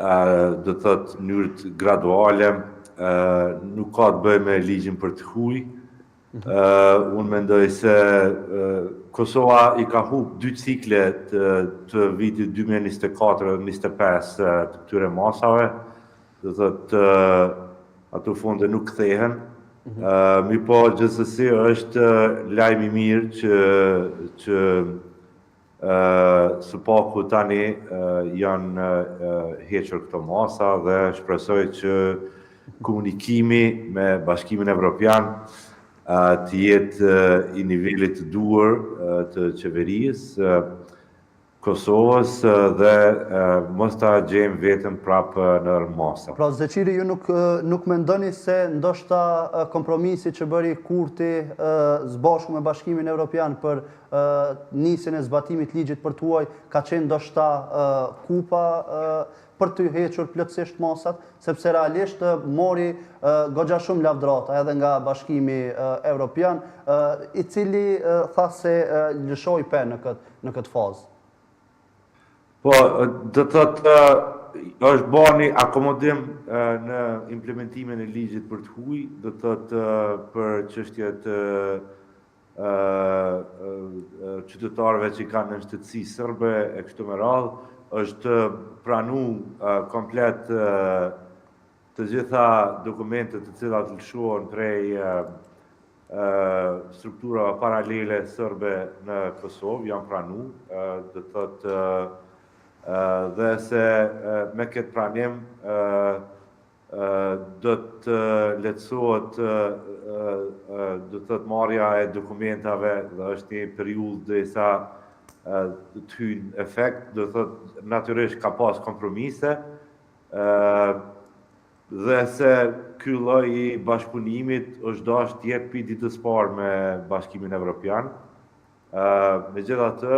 do të thotë në mënyrë graduale, nuk ka të bëjë me ligjin për të huaj. Unë mendoj se Kosova i ka humbë 2 cikle të vitit 2024-2025 të këtyre masave, do thotë ato fonde nuk kthehen. Mi po gjithsesi është lajm i mirë që së paku tani janë hequr këto masa dhe shpresoj që komunikimi me Bashkimin Evropian të jetë i nivelit të duhur të qeverisë Kosovës dhe mos ta gjejmë veten prapë në masa. Pra Zeqiri, ju nuk mendoni se ndoshta kompromisi që bëri Kurti së bashku me Bashkimin Evropian për nisjen e zbatimit ligjit për të huaj ka qenë ndoshta kupa për të hequr plotësisht masat, sepse realisht mori goxha shumë lavdrata edhe nga Bashkimi Evropian, i cili tha se lëshoi pe në këtë fazë. Po, do të thotë është bërë një akomodim në implementimin e ligjit për të huaj, do të thotë për çështjet qytetarëve që kanë në shtetësi serbe e kështu me radhë, është pranuar komplet të gjitha dokumentet të cilat lëshohen prej strukturave paralele serbe në Kosovë, janë pranuar, do të thotë dhe se me këtë pranim do të lehtësohet do të thotë marrja e dokumentave dhe është një periudhë derisa të hyjë efekt, do të thotë natyrisht ka pas kompromise dhe se ky lloj i bashkëpunimit është dashur të jetë pi ditës parë me Bashkimin Evropian. Megjithatë